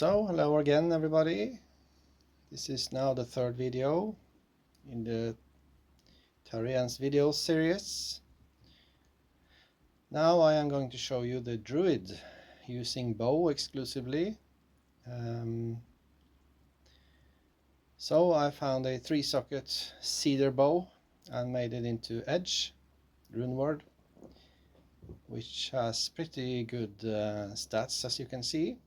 So, hello again everybody. This is now the third video in the Taurean's video series. Now I am going to show you the Druid using bow exclusively. So I found a 3-socket cedar bow and made it into edge, runeward, which has pretty good stats, as you can see.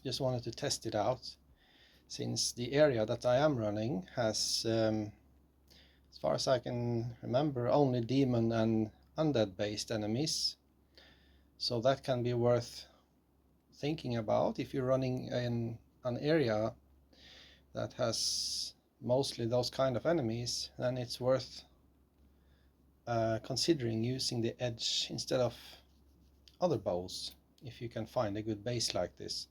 Just wanted to test it out, since the area that I am running has, as far as I can remember, only demon and undead based enemies. So that can be worth thinking about if you're running in an area that has mostly those kind of enemies. Then it's worth considering using the edge instead of other bows, if you can find a good base like this.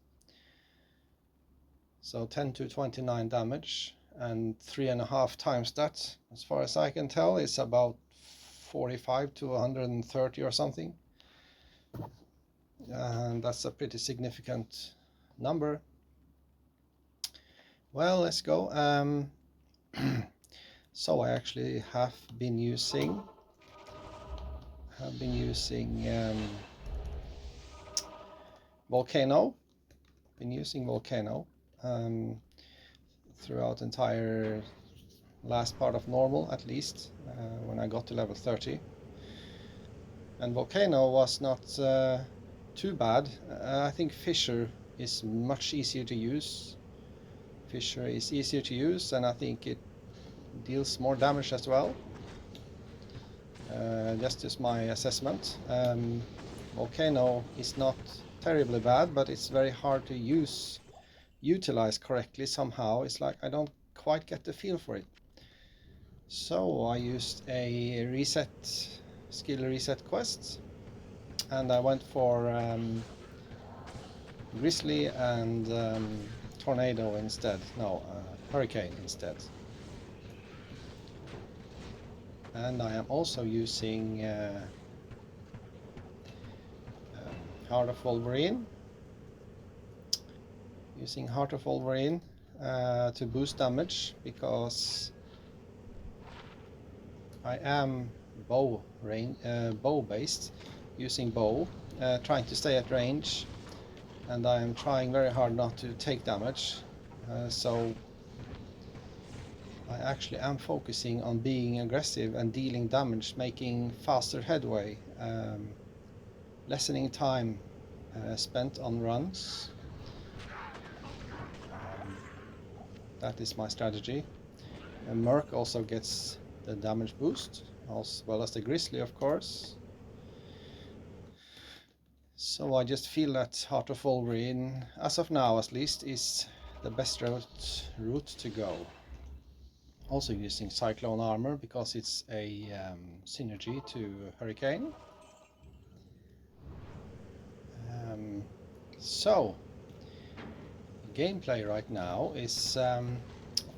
So 10 to 29 damage, and 3.5 times that, as far as I can tell, is about 45 to 130 or something, and that's a pretty significant number. Well, let's go. So I actually have been using Volcano. Throughout the entire last part of normal, at least when I got to level 30. And Volcano was not too bad. I think Fissure is much easier to use. Fissure is easier to use, and I think it deals more damage as well. Just as my assessment. Volcano is not terribly bad, but it's very hard to utilize correctly somehow. It's like I don't quite get the feel for it. So I used a skill reset quest, and I went for Grizzly and Tornado instead. No, Hurricane instead. And I am also using Heart of Wolverine. Using Heart of Wolverine to boost damage, because I am bow based, using bow, trying to stay at range, and I am trying very hard not to take damage. So I actually am focusing on being aggressive and dealing damage, making faster headway, lessening time spent on runs. That is my strategy. And Merc also gets the damage boost, as well as the Grizzly, of course. So I just feel that Heart of Wolverine, as of now at least, is the best route to go. Also using Cyclone Armor, because it's a synergy to Hurricane. So gameplay right now is, of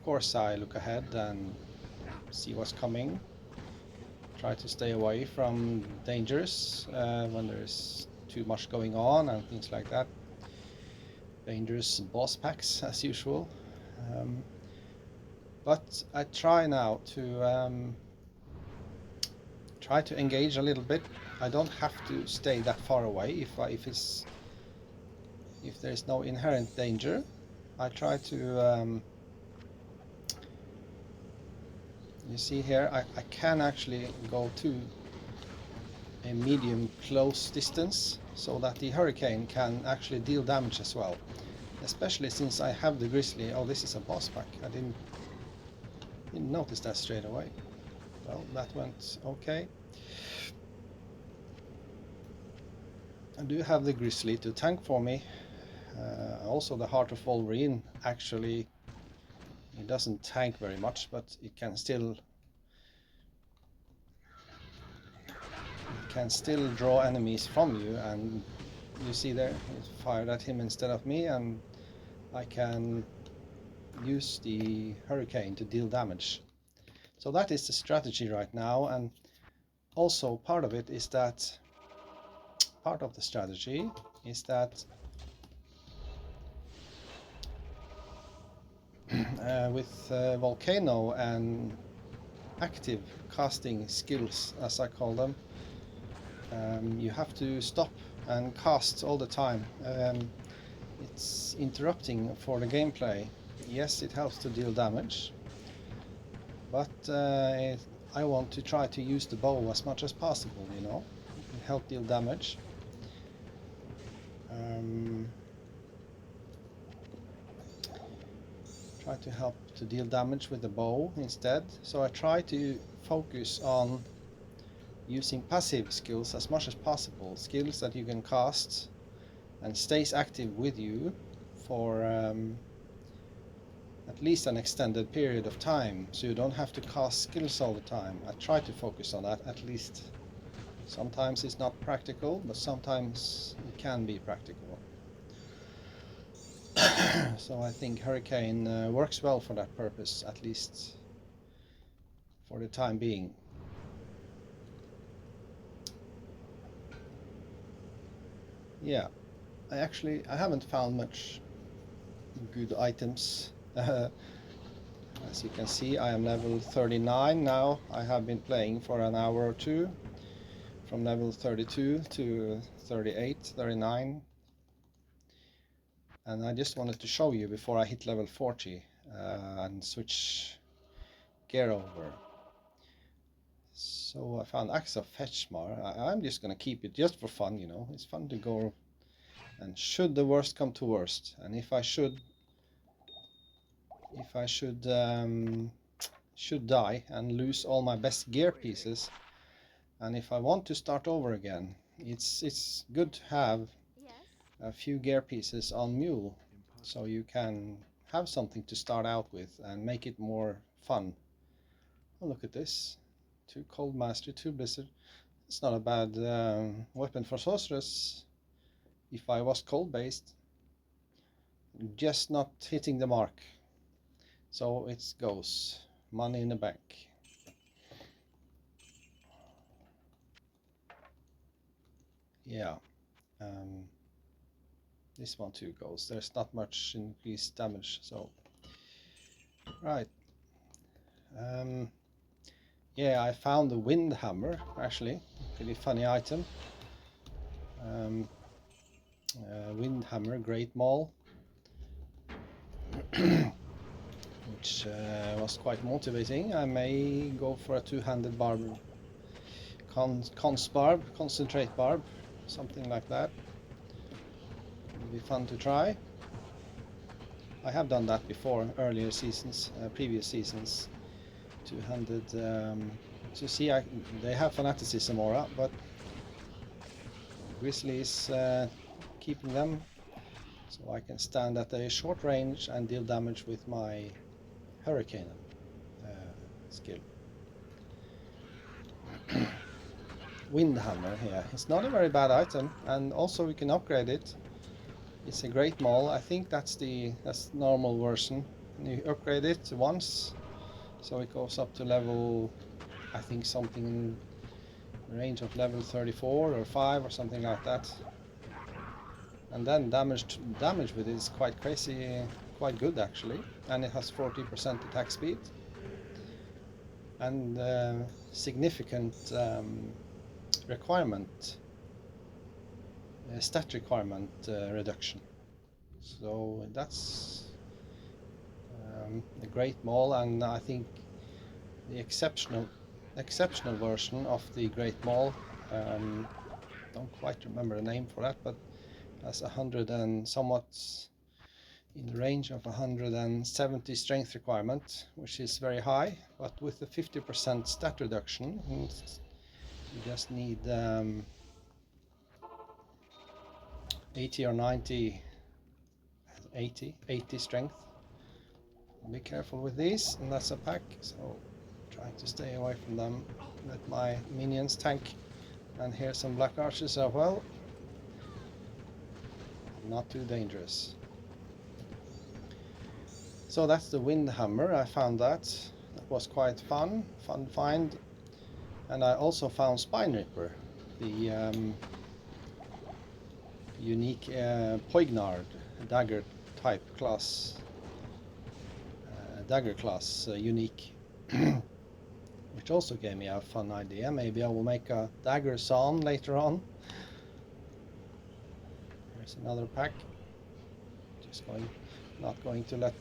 course, I look ahead and see what's coming. Try to stay away from dangers when there's too much going on and things like that. Dangerous boss packs as usual. But I try now to engage a little bit. I don't have to stay that far away if there's no inherent danger. I try to you see here, I can actually go to a medium close distance, so that the Hurricane can actually deal damage as well. Especially since I have the Grizzly. Oh, this is a boss pack. I didn't notice that straight away. Well, that went okay. I do have the Grizzly to tank for me. Also the Heart of Wolverine, actually, it doesn't tank very much, but it can still draw enemies from you, and you see there, it fired at him instead of me, and I can use the Hurricane to deal damage. So that is the strategy right now. And also part of the strategy is that with volcano and active casting skills, as I call them, you have to stop and cast all the time. It's interrupting for the gameplay. Yes, it helps to deal damage, but I want to try to use the bow as much as possible, you know, and help deal damage. Try to help to deal damage with the bow instead. So I try to focus on using passive skills as much as possible. Skills that you can cast and stays active with you for at least an extended period of time, so you don't have to cast skills all the time. I try to focus on that at least. Sometimes it's not practical, but sometimes it can be practical. So I think Hurricane works well for that purpose, at least for the time being. Yeah, I haven't found much good items. As you can see, I am level 39 now. I have been playing for an hour or two, from level 32 to 38, 39. And I just wanted to show you before I hit level 40 and switch gear over. So I found Axe of Fetchmar. I'm just gonna keep it just for fun, you know. It's fun to go, and should the worst come to worst, and if I should die and lose all my best gear pieces, and if I want to start over again, it's good to have a few gear pieces on Mule, so you can have something to start out with and make it more fun. Oh, look at this. 2 Cold Mastery, 2 Blizzard. It's not a bad weapon for Sorceress if I was cold based. Just not hitting the mark. So it goes. Money in the bank. Yeah. This one too goes. There's not much increased damage, so right. Yeah, I found the wind hammer, actually. Pretty funny item. Wind hammer, Great Maul, which was quite motivating. I may go for a two-handed barb, cons barb, concentrate barb, something like that. It'll be fun to try. I have done that before, earlier seasons, previous seasons. Two-handed. So see, they have fanaticism aura, but Grizzly is keeping them, so I can stand at a short range and deal damage with my Hurricane skill. Windhammer here. It's not a very bad item, and also we can upgrade it. It's a Great Maul. I think that's the normal version. You upgrade it once, so it goes up to level, I think something in the range of level 34 or 5 or something like that. And then damage with it is quite crazy, quite good actually, and it has 40% attack speed and significant requirement, stat requirement reduction. So that's the Great Maul, and I think the exceptional version of the Great Maul, don't quite remember the name for that, but has 100 and somewhat in the range of 170 strength requirement, which is very high, but with the 50% stat reduction, you just need 80 or 90, 80 strength. Be careful with these, and that's a pack, so trying to stay away from them. Let my minions tank, and here's some black archers as well. Not too dangerous. So that's the wind hammer. I found that was quite fun find. And I also found Spine Ripper, the unique Poignard dagger type class dagger class unique, which also gave me a fun idea. Maybe I will make a dagger psalm later on. Here's another pack. Not going to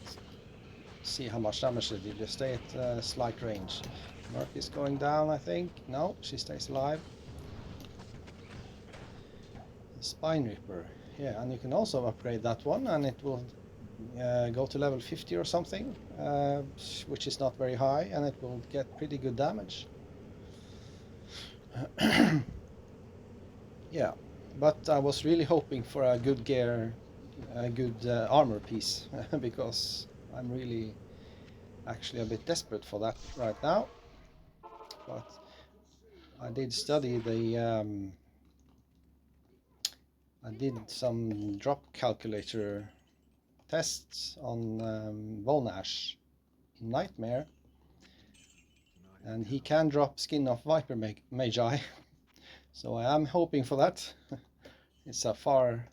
see how much damage they did. Just stay at slight range. Merc is going down, I think. No, she stays alive. Spine Reaper. Yeah, and you can also upgrade that one, and it will go to level 50 or something, which is not very high, and it will get pretty good damage. Yeah, but I was really hoping for a good gear, a good armor piece, because I'm really actually a bit desperate for that right now. But I did study I did some drop calculator tests on Bone Ash in Nightmare, and he can drop Skin of Viper Magi, so I am hoping for that. It's a far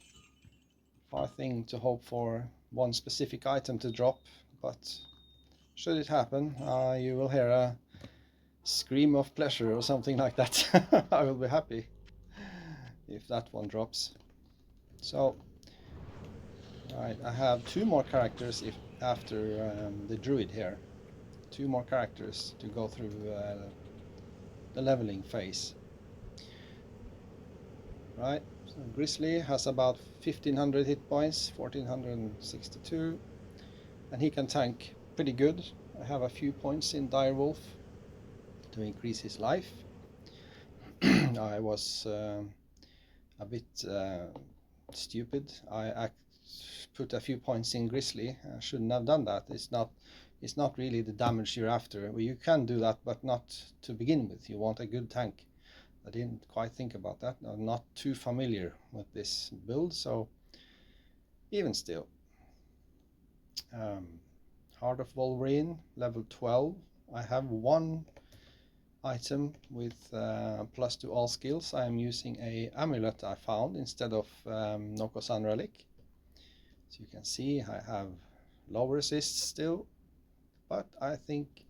thing to hope for one specific item to drop, but should it happen, you will hear a scream of pleasure or something like that. I will be happy if that one drops. So, right, I have 2 more characters after the Druid here. 2 more characters to go through the leveling phase. Right, so Grizzly has about 1500 hit points, 1462, and he can tank pretty good. I have a few points in Direwolf to increase his life. I was a bit stupid. I put a few points in Grizzly. I shouldn't have done that. It's not really the damage you're after. Well, you can do that, but not to begin with. You want a good tank. I didn't quite think about that. I'm not too familiar with this build, so even still. Heart of Wolverine, level 12. I have 1 item with plus to all skills. I am using a amulet I found instead of Nokosan relic. So you can see I have low resist still, but I think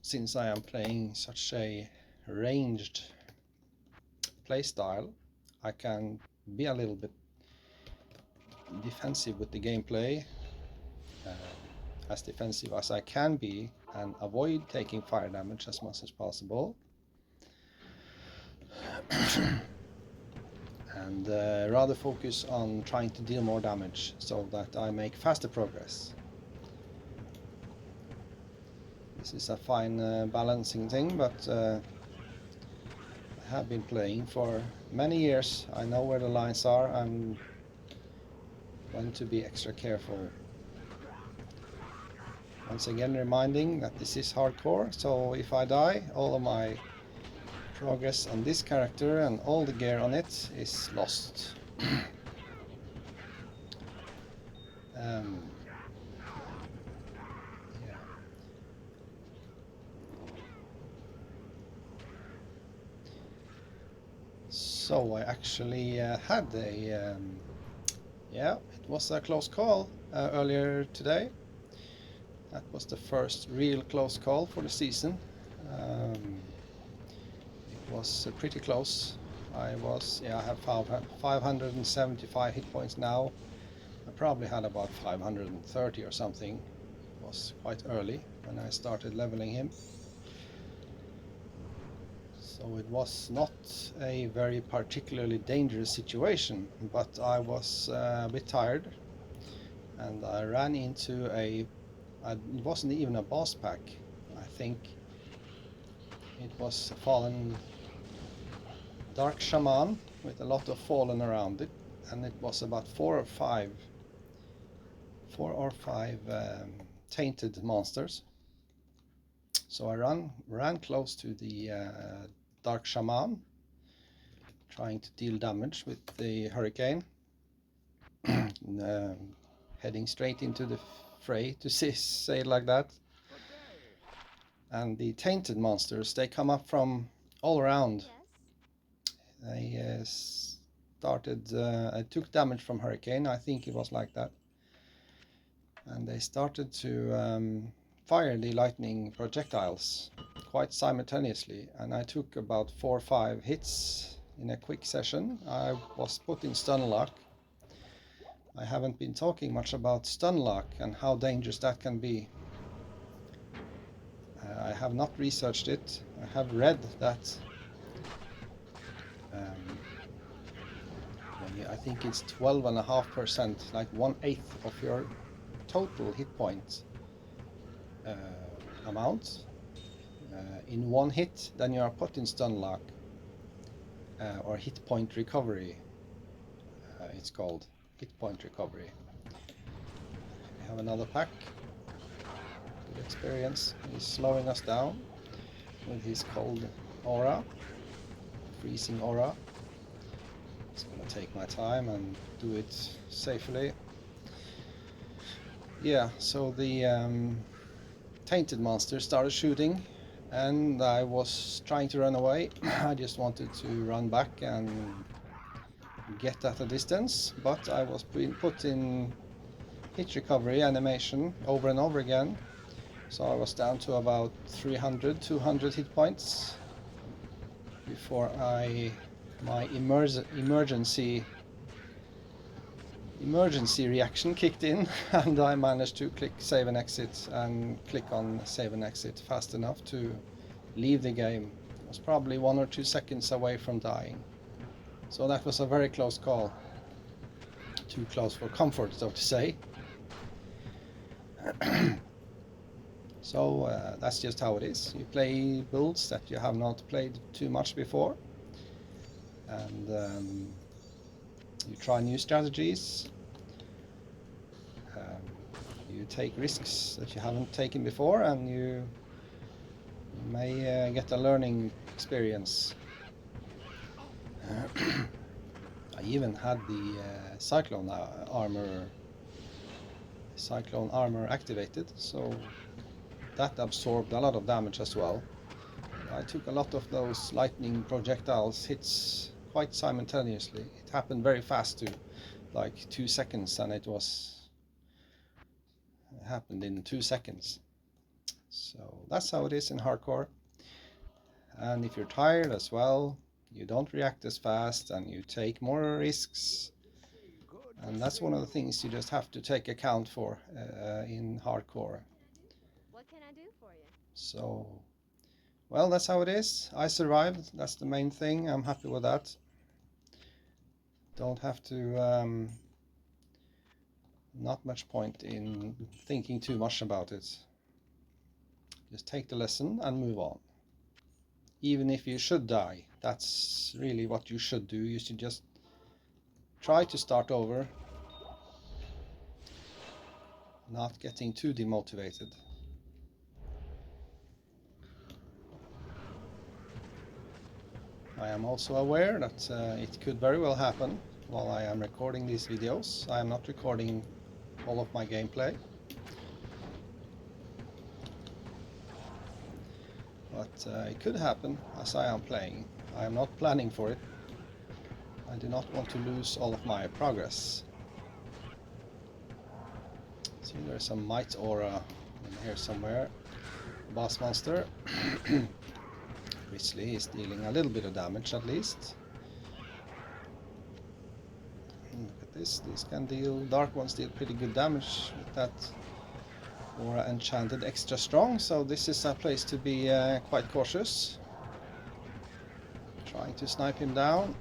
since I am playing such a ranged playstyle, I can be a little bit defensive with the gameplay, as defensive as I can be, and avoid taking fire damage as much as possible. And rather focus on trying to deal more damage so that I make faster progress. This is a fine balancing thing, but I have been playing for many years. I know where the lines are. I'm going to be extra careful. Once again reminding that this is hardcore, so if I die, all of my progress on this character and all the gear on it is lost. Yeah. So I actually had a yeah, it was a close call earlier today. That was the first real close call for the season. It was pretty close. I have 575 hit points now. I probably had about 530 or something. It was quite early when I started leveling him. So it was not a very particularly dangerous situation, but I was a bit tired, and I ran into it wasn't even a boss pack. I think it was a fallen dark shaman with a lot of fallen around it, and it was about 4 or 5 tainted monsters. So I ran close to the dark shaman, trying to deal damage with the hurricane, heading straight into the fray, to say it like that. And the tainted monsters, they come up from all around. They started, I took damage from hurricane, I think it was like that. and they started to fire the lightning projectiles quite simultaneously, and I took about 4 or 5 hits in a quick session. I was put in stun lock. I haven't been talking much about stun lock and how dangerous that can be. I have not researched it. I have read that I think it's 12.5%, like 1/8 of your total hit point amount in one hit, then you are put in stun lock or hit point recovery. It's called hit point recovery. We have another pack. Good experience. He's slowing us down with his cold aura, freezing aura. Just gonna take my time and do it safely. Yeah, so the tainted monster started shooting, and I was trying to run away. I just wanted to run back and get at a distance, but I was being put in hit recovery animation over and over again, so I was down to about 300, 200 hit points before my emergency reaction kicked in, and I managed to click save and exit and click on save and exit fast enough to leave the game. I was probably 1 or 2 seconds away from dying. So that was a very close call. Too close for comfort, so to say. So that's just how it is. You play builds that you have not played too much before, and you try new strategies. You take risks that you haven't taken before, and you may get a learning experience. I even had the cyclone armor activated, so that absorbed a lot of damage as well. I took a lot of those lightning projectiles hits quite simultaneously. It happened very fast too, like 2 seconds, and it happened in 2 seconds. So that's how it is in hardcore. And if you're tired as well, you don't react as fast and you take more risks. And that's one of the things you just have to take account for in hardcore. What can I do for you? So, well, that's how it is. I survived. That's the main thing. I'm happy with that. Don't have to not much point in thinking too much about it. Just take the lesson and move on. Even if you should die, that's really what you should do. You should just try to start over, not getting too demotivated. I am also aware that it could very well happen while I am recording these videos. I am not recording all of my gameplay, but it could happen as I am playing. I am not planning for it. I do not want to lose all of my progress. See, there's some might aura in here somewhere. Boss monster. Grizzly is dealing a little bit of damage at least. Look at this. This can deal. Dark ones deal pretty good damage with that aura enchanted extra strong, so this is a place to be quite cautious. Trying to snipe him down.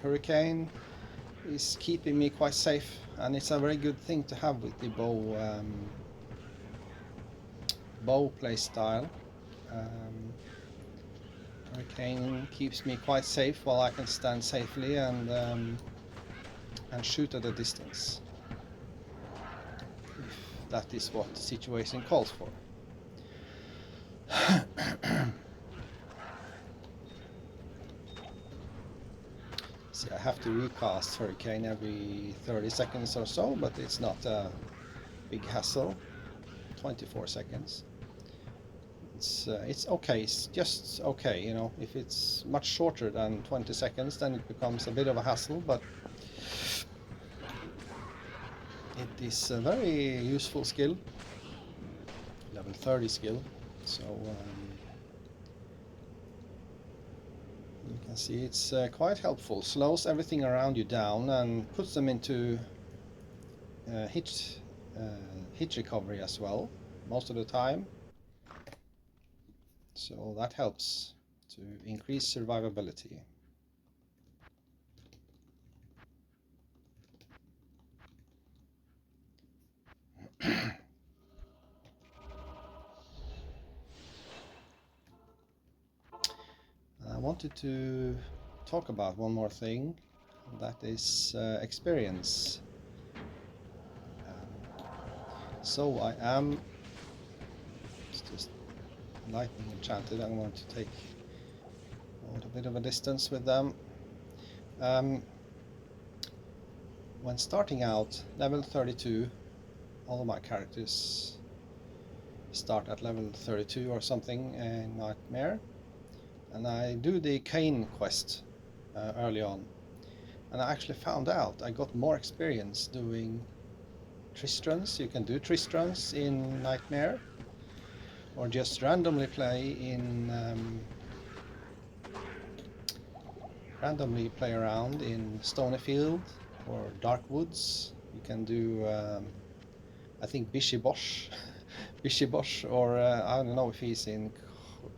Hurricane is keeping me quite safe, and it's a very good thing to have with the bow play style. Hurricane keeps me quite safe while I can stand safely and shoot at a distance, if that is what the situation calls for. See, I have to recast Hurricane every 30 seconds or so, but it's not a big hassle. 24 seconds. It's okay, it's just okay, you know. If it's much shorter than 20 seconds, then it becomes a bit of a hassle, but It is a very useful skill, level 30 skill. So you can see it's quite helpful. Slows everything around you down and puts them into hit recovery as well, most of the time. So that helps to increase survivability. I wanted to talk about one more thing, that is experience. So I am, it's just lightning enchanted. I'm going to take a little bit of a distance with them. When starting out, level 32, all of my characters start at level 32 or something in Nightmare, and I do the Cain quest early on, and I actually found out I got more experience doing Tristrans. You can do Tristrans in Nightmare, or just randomly play around in Stonyfield or Dark Woods. You can do I think Bishibosh Bishibosh, or I don't know if he's in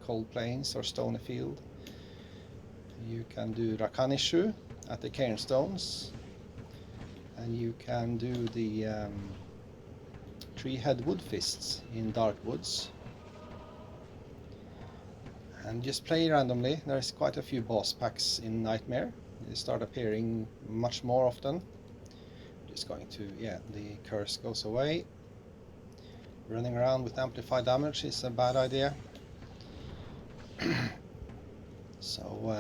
Cold Plains or Stonyfield. You can do Rakanishu at the Cairnstones, and you can do the Treehead Woodfists in Dark Woods. And just play randomly. There's quite a few boss packs in Nightmare. They start appearing much more often. Just going to, yeah, the curse goes away. Running around with amplified damage is a bad idea. So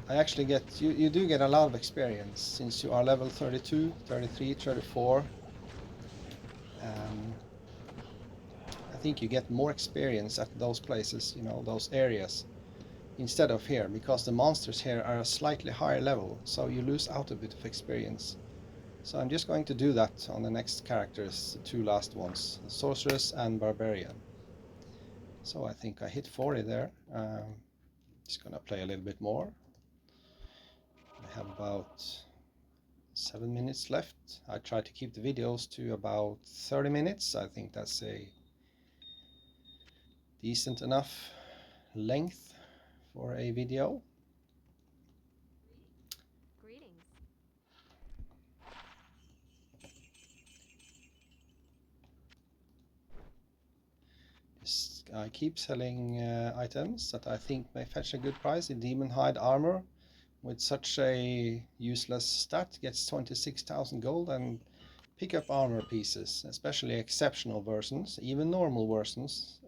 I actually get, you do get a lot of experience since you are level 32, 33, 34. I think you get more experience at those places, you know, those areas, instead of here, because the monsters here are a slightly higher level, so you lose out a bit of experience. So I'm just going to do that on the next characters, the two last ones, the Sorceress and Barbarian. So I think I hit 40 there. Just gonna play a little bit more. I have about 7 minutes left. I try to keep the videos to about 30 minutes. I think that's a decent enough length for a video. Greetings. I keep selling items that I think may fetch a good price. The Demon Hide armor with such a useless stat gets 26,000 gold, and pick up armor pieces, especially exceptional versions, even normal versions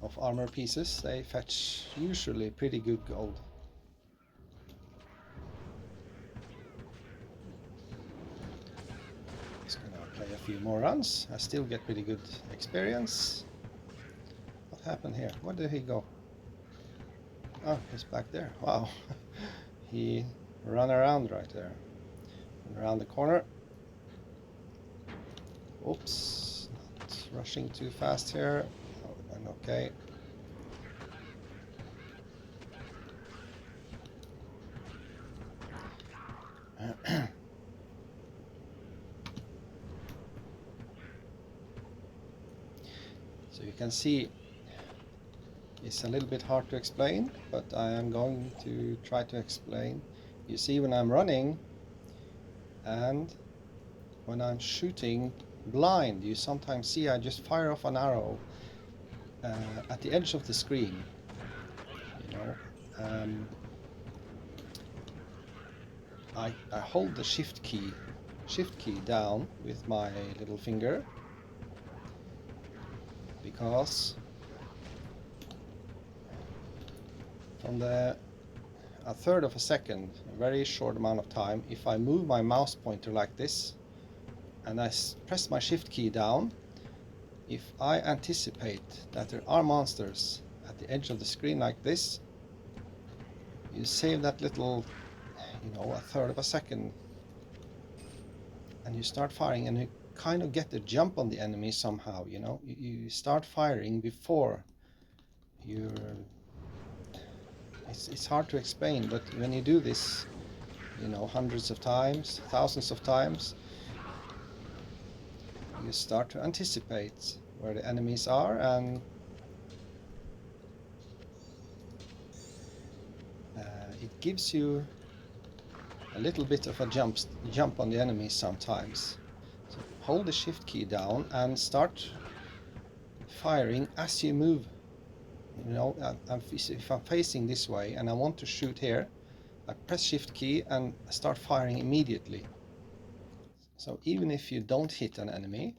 of armor pieces. They fetch usually pretty good gold. Just gonna play a few more runs. I still get pretty good experience. What happened here? Where did he go? Oh, he's back there. Wow. He ran around right there. Around the corner. Oops. Not rushing too fast here. Oh, I'm okay. So you can see it's a little bit hard to explain, but I am going to try to explain. You see, when I'm running and when I'm shooting blind, you sometimes see I just fire off an arrow at the edge of the screen, you know. I hold the shift key down with my little finger, because from a third of a second, a very short amount of time, if I move my mouse pointer like this and I press my shift key down, if I anticipate that there are monsters at the edge of the screen like this, you save that little, you know, a third of a second, and you start firing, and you kind of get the jump on the enemy somehow, you know. You start firing before you're... It's hard to explain, but when you do this, you know, hundreds of times, thousands of times, you start to anticipate where the enemies are, and it gives you a little bit of a jump on the enemies sometimes. So hold the shift key down and start firing as you move. You know, if I'm facing this way and I want to shoot here, I press shift key and start firing immediately. So even if you don't hit an enemy,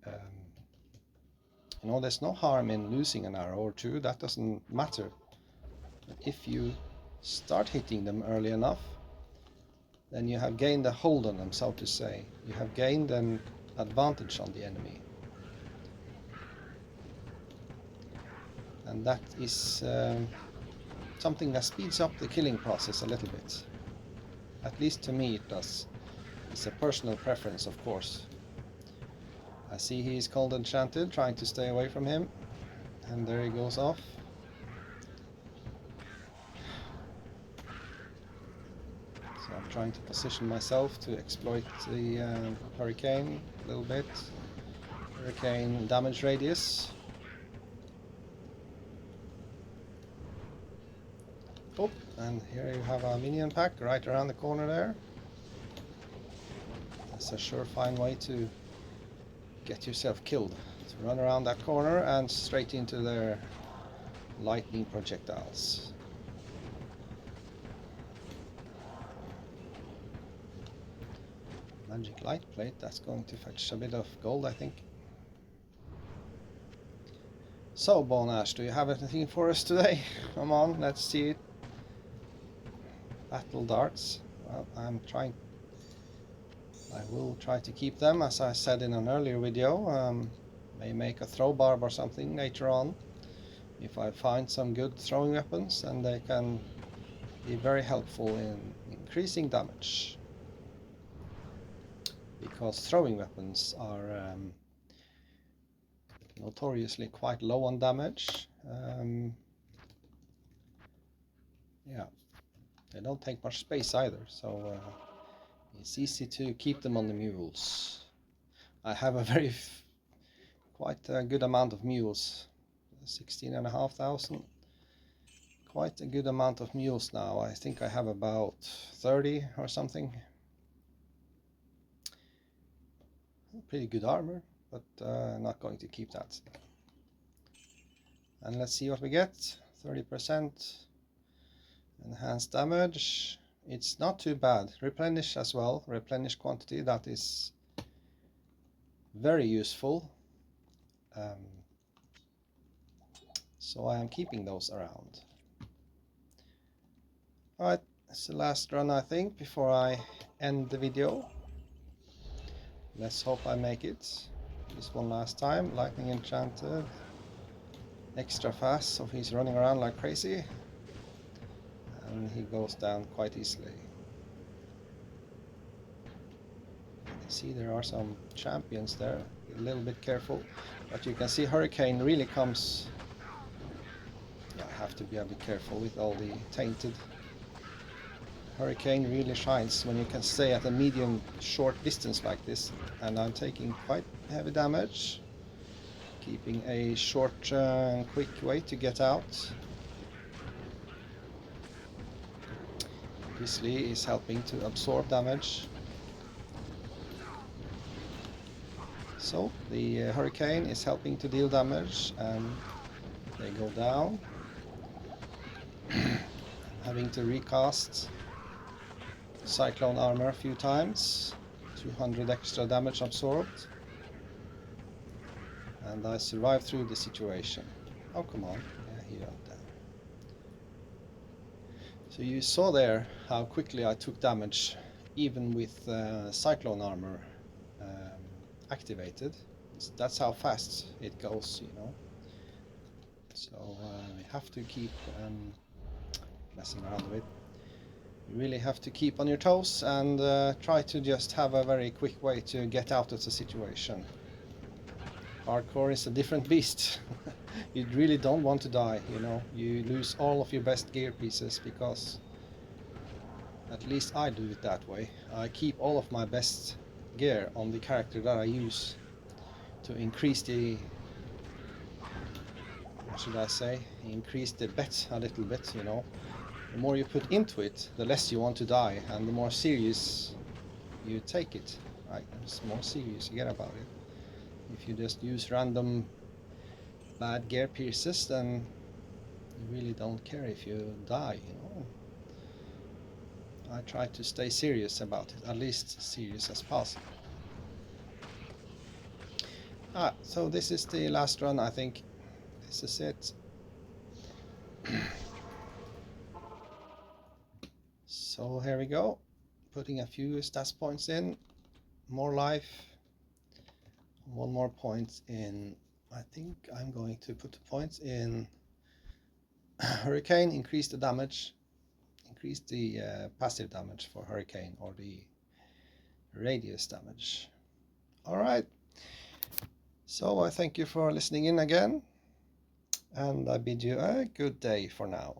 you know, there's no harm in losing an arrow or two, that doesn't matter. But if you start hitting them early enough, then you have gained a hold on them, so to say. You have gained an advantage on the enemy. And that is something that speeds up the killing process a little bit. At least to me it does. It's a personal preference, of course. I see he is cold enchanted, trying to stay away from him. And there he goes off. So I'm trying to position myself to exploit the hurricane a little bit. Hurricane damage radius. Oh, and here you have a minion pack right around the corner there. That's a surefire way to get yourself killed. To run around that corner and straight into their lightning projectiles. Magic light plate, that's going to fetch a bit of gold, I think. So, Bone Ash, do you have anything for us today? Come on, let's see it. Battle darts. Well, I will try to keep them, as I said in an earlier video. May make a throw barb or something later on. If I find some good throwing weapons, and they can be very helpful in increasing damage. Because throwing weapons are notoriously quite low on damage. Yeah, they don't take much space either, so it's easy to keep them on the mules. I have a quite a good amount of mules, 16,500. Quite a good amount of mules now. I think I have about 30 or something. Pretty good armor, but not going to keep that. And let's see what we get. 30% enhanced damage. It's not too bad. Replenish as well. Replenish quantity. That is very useful. So I am keeping those around. Alright, that's the last run, I think, before I end the video. Let's hope I make it. Just one last time. Lightning enchanted. Extra fast, so he's running around like crazy. And he goes down quite easily. You see there are some champions there. Be a little bit careful. But you can see Hurricane really comes... Yeah, I have to be a bit careful with all the tainted. Hurricane really shines when you can stay at a medium short distance like this. And I'm taking quite heavy damage. Keeping a short and quick way to get out. Grizzly is helping to absorb damage. So the Hurricane is helping to deal damage, and they go down. Having to recast Cyclone armor a few times. 200 extra damage absorbed. And I survived through the situation. Oh, come on. Yeah, he went down. So you saw there how quickly I took damage, even with Cyclone armor activated. That's how fast it goes, you know. So we have to keep messing around with it. You really have to keep on your toes and try to just have a very quick way to get out of the situation. Hardcore is a different beast. You really don't want to die, you know. You lose all of your best gear pieces because at least I do it that way. I keep all of my best gear on the character that I use to increase the, what should I say, increase the bet a little bit, you know. The more you put into it, the less you want to die, and the more serious you take it, right? The more serious you get about it. If you just use random bad gear pieces, then you really don't care if you die, you know. I try to stay serious about it, at least serious as possible. So this is the last run, I think. This is it. So here we go. Putting a few stats points in. More life. One more point in. I think I'm going to put the points in Hurricane, increase the damage. Increase the passive damage for Hurricane, or the radius damage. Alright. So I thank you for listening in again. And I bid you a good day for now.